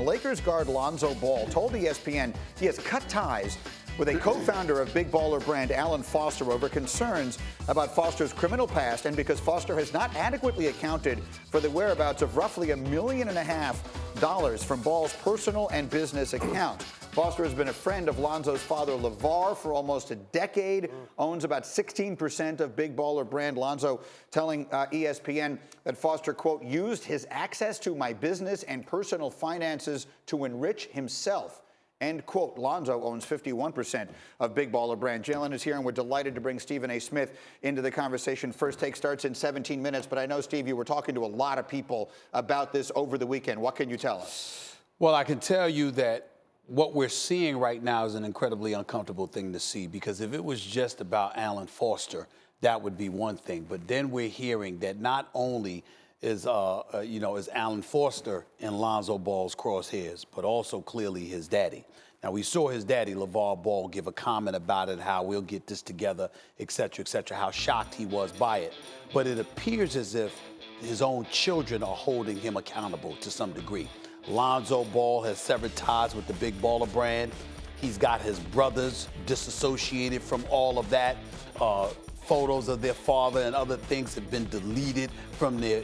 Lakers guard Lonzo Ball told ESPN he has cut ties with a co-founder of Big Baller brand Alan Foster over concerns about Foster's criminal past and because Foster has not adequately accounted for the whereabouts of roughly $1.5 million from Ball's personal and business accounts. Foster has been a friend of Lonzo's father, LaVar, for almost a decade, owns about 16% of Big Baller brand. Lonzo telling ESPN that Foster, quote, used his access to my business and personal finances to enrich himself. End quote. Lonzo owns 51% of Big Baller brand. Jalen is here, and we're delighted to bring Stephen A. Smith into the conversation. First Take starts in 17 minutes, but I know, Steve, you were talking to a lot of people about this over the weekend. What can you tell us? Well, I can tell you that what we're seeing right now is an incredibly uncomfortable thing to see, because if it was just about Alan Foster, that would be one thing. But then we're hearing that not only is Alan Foster in Lonzo Ball's crosshairs, but also clearly his daddy. Now, we saw his daddy, LaVar Ball, give a comment about it, how we'll get this together, et cetera, how shocked he was by it. But it appears as if his own children are holding him accountable to some degree. Lonzo Ball has severed ties with the Big Baller brand. He's got his brothers disassociated from all of that. Photos of their father and other things have been deleted from their,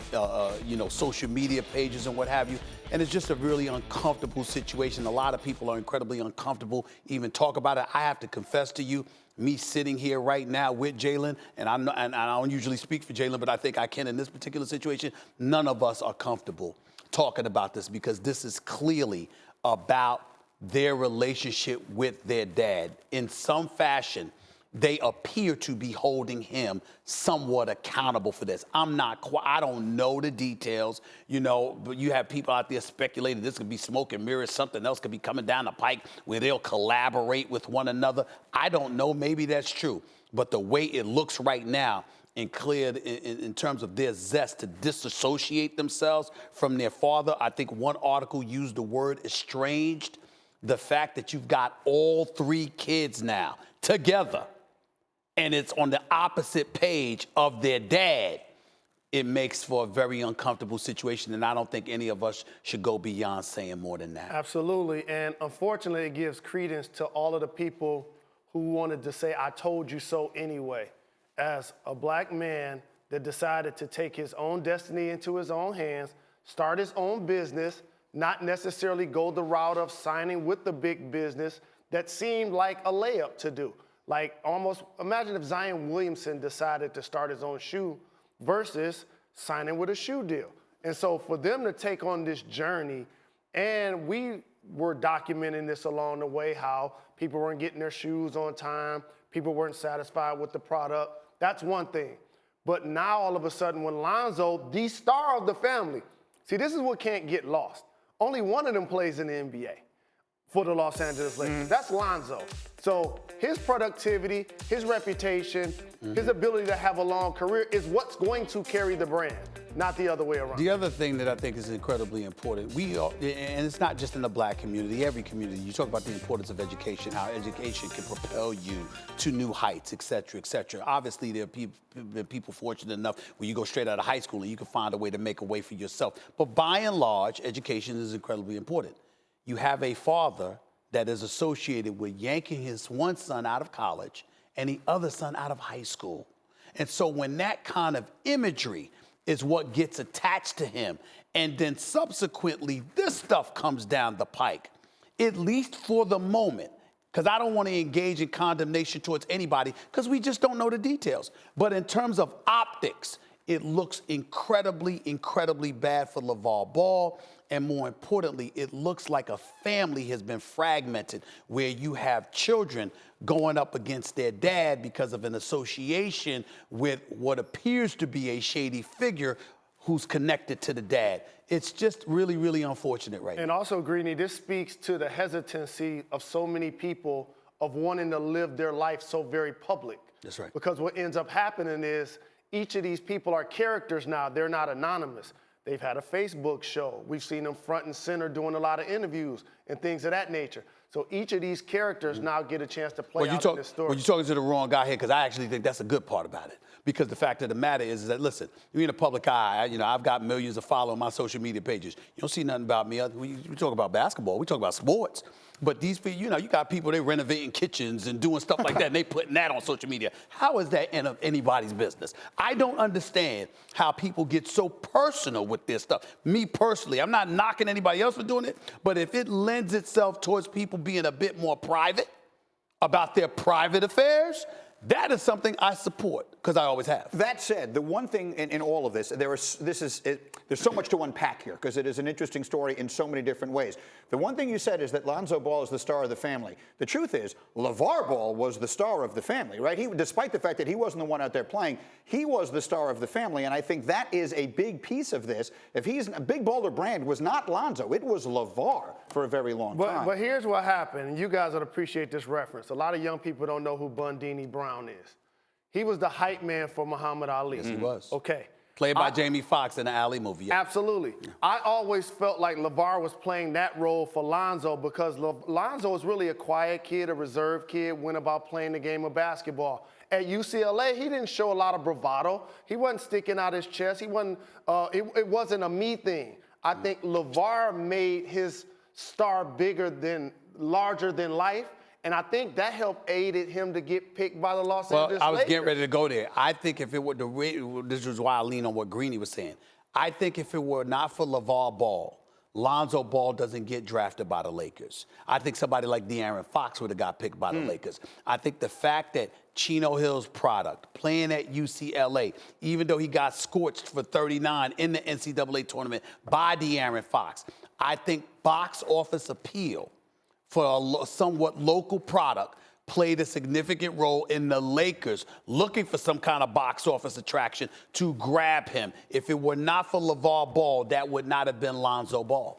social media pages and what have you. And it's just a really uncomfortable situation. A lot of people are incredibly uncomfortable even talk about it. I have to confess to you, me sitting here right now with Jalen, and I don't usually speak for Jalen, but I think I can in this particular situation, none of us are comfortable talking about this, because this is clearly about their relationship with their dad. In some fashion, they appear to be holding him somewhat accountable for this. I don't know the details, but you have people out there speculating this could be smoke and mirrors, something else could be coming down the pike where they'll collaborate with one another. I don't know, maybe that's true. But the way it looks right now, and cleared in terms of their zest to disassociate themselves from their father, I think one article used the word estranged. The fact that you've got all three kids now together, and it's on the opposite page of their dad, it makes for a very uncomfortable situation, and I don't think any of us should go beyond saying more than that. Absolutely, and unfortunately, it gives credence to all of the people who wanted to say, I told you so anyway. As a black man that decided to take his own destiny into his own hands, start his own business, not necessarily go the route of signing with the big business that seemed like a layup to do. Like, almost imagine if Zion Williamson decided to start his own shoe versus signing with a shoe deal. And so for them to take on this journey, and we were documenting this along the way, how people weren't getting their shoes on time, people weren't satisfied with the product. That's one thing. But now all of a sudden, when Lonzo, the star of the family, see, this is what can't get lost. Only one of them plays in the NBA for the Los Angeles Lakers. That's Lonzo. So his productivity, his reputation, his ability to have a long career is what's going to carry the brand, not the other way around. The other thing that I think is incredibly important, and it's not just in the black community, every community, you talk about the importance of education, how education can propel you to new heights, et cetera, Obviously, there are people fortunate enough where you go straight out of high school and you can find a way to make a way for yourself. But by and large, education is incredibly important. You have a father that is associated with yanking his one son out of college and the other son out of high school. And so when that kind of imagery is what gets attached to him, and then subsequently this stuff comes down the pike, at least for the moment, because I don't want to engage in condemnation towards anybody because we just don't know the details. But in terms of optics, it looks incredibly, incredibly bad for LaVar Ball. And more importantly, it looks like a family has been fragmented, where you have children going up against their dad because of an association with what appears to be a shady figure who's connected to the dad. It's just really, really unfortunate right now. And also, Greeny, this speaks to the hesitancy of so many people of wanting to live their life so very public. That's right. Because what ends up happening is each of these people are characters now. They're not anonymous. They've had a Facebook show. We've seen them front and center doing a lot of interviews and things of that nature. So each of these characters now get a chance to play out in this story. Well, you're talking to the wrong guy here, because I actually think that's a good part about it. Because the fact of the matter is that, listen, you're in the public eye. I've got millions of followers on my social media pages. You don't see nothing about me. We talk about basketball. We talk about sports. But these people, you got people, they renovating kitchens and doing stuff like that, and they putting that on social media. How is that anybody's business? I don't understand how people get so personal with this stuff. Me personally, I'm not knocking anybody else for doing it, but if it lends itself towards people being a bit more private about their private affairs, that is something I support, because I always have. That said, the one thing in all of this, there's so much to unpack here, because it is an interesting story in so many different ways. The one thing you said is that Lonzo Ball is the star of the family. The truth is, LaVar Ball was the star of the family, right? Despite the fact that he wasn't the one out there playing, he was the star of the family, and I think that is a big piece of this. If he's a big baller brand, was not Lonzo, it was LaVar for a very long time. But here's what happened. You guys would appreciate this reference. A lot of young people don't know who Bundini Brown is. He was the hype man for Muhammad Ali. Yes, he was. Okay. Played by Jamie Foxx in the Ali movie. Yeah. Absolutely. Yeah. I always felt like LaVar was playing that role for Lonzo, because Lonzo was really a quiet kid, a reserved kid, went about playing the game of basketball. At UCLA, he didn't show a lot of bravado. He wasn't sticking out his chest. He wasn't. It wasn't a me thing. I think LaVar made his star larger than life. And I think that helped aided him to get picked by the Los Angeles Lakers. Well, I was getting ready to go there. I think if it were this was why I lean on what Greeny was saying. I think if it were not for LaVar Ball, Lonzo Ball doesn't get drafted by the Lakers. I think somebody like De'Aaron Fox would have got picked by the Lakers. I think the fact that Chino Hill's product, playing at UCLA, even though he got scorched for 39 in the NCAA tournament by De'Aaron Fox, I think box office appeal for a somewhat local product played a significant role in the Lakers looking for some kind of box office attraction to grab him. If it were not for LaVar Ball, that would not have been Lonzo Ball.